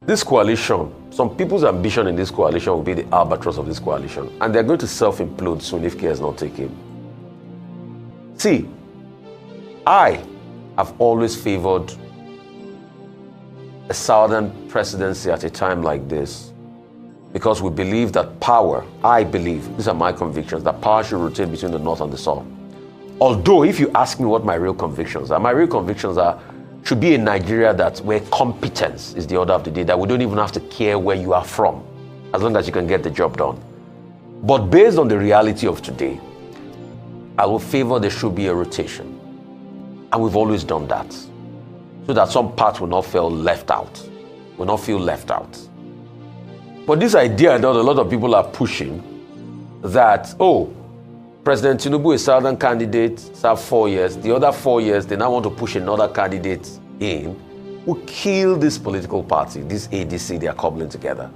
This coalition, some people's ambition in this coalition will be the albatross of this coalition, and they're going to self-implode soon if care is not taken. See, I have always favored a southern presidency at a time like this because we believe that power, I believe, these are my convictions, that power should rotate between the north and the south. Although, if you ask me what my real convictions are, my real convictions are should be a Nigeria where competence is the order of the day, that we don't even have to care where you are from, as long as you can get the job done. But based on the reality of today, I will favor there should be a rotation. And we've always done that, so that some parts will not feel left out, But this idea that a lot of people are pushing, that, oh, President Tinubu is southern candidate, served 4 years. The other 4 years, they now want to push another candidate in, will kill this political party, this ADC they are cobbling together.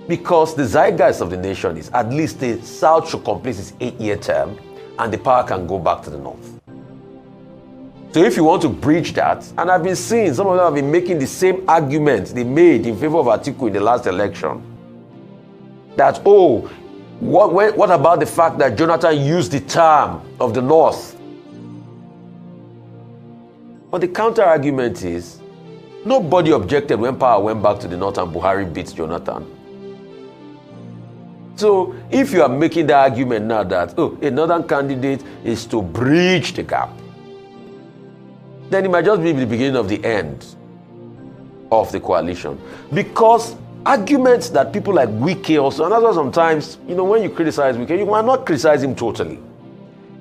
Because the zeitgeist of the nation is at least the South should complete its 8-year term and the power can go back to the North. So if you want to breach that, and I've been seeing some of them have been making the same argument they made in favor of Atiku in the last election, that, oh, what about the fact that Jonathan used the term of the North? But the counter argument is, nobody objected when power went back to the North and Buhari beat Jonathan. So if you are making the argument now that, oh, a northern candidate is to bridge the gap, then it might just be the beginning of the end of the coalition. Because arguments that people like Wike also, and that's why sometimes, when you criticize Wike, you might not criticize him totally.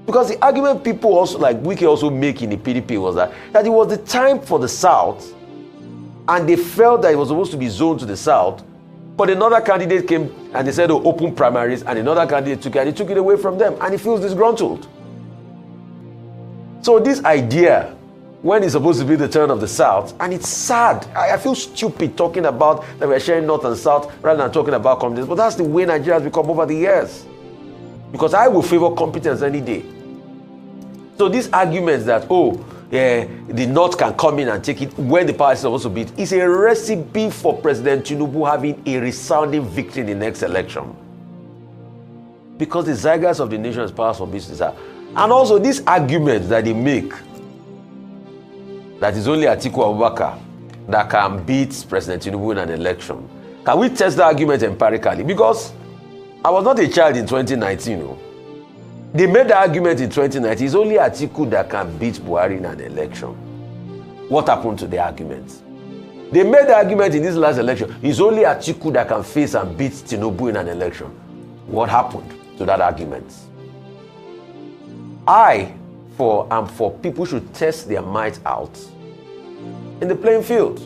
Because the argument people also like Wike also make in the PDP was that it was the time for the South, and they felt that it was supposed to be zoned to the South, but another candidate came and they said, oh, open primaries, and another candidate took it, and he took it away from them, and he feels disgruntled. So this idea, when it's supposed to be the turn of the South, and it's sad. I feel stupid talking about that we're sharing North and South rather than talking about competence, but that's the way Nigeria has become over the years. Because I will favor competence any day. So these arguments that, oh, the North can come in and take it when the power is supposed to be, is a recipe for President Tinubu having a resounding victory in the next election. Because the zeitgeist of the nation is power for business. And also these arguments that they make, that is only Atiku Abubakar that can beat President Tinubu in an election. Can we test the argument empirically? Because I was not a child in 2019. They made the argument in 2019. It's only Atiku that can beat Buhari in an election. What happened to the argument? They made the argument in this last election. It's only Atiku that can face and beat Tinubu in an election. What happened to that argument? I am for people should test their might out in the playing field.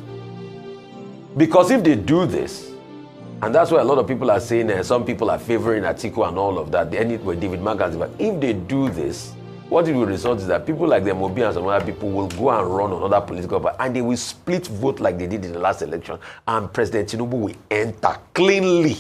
Because if they do this, and that's why a lot of people are saying some people are favoring Atiku and all of that, they end it with David Mark. But if they do this, what it will result is that people like the Mobi and some other people will go and run on other political parties, and they will split vote like they did in the last election, and President Tinubu will enter cleanly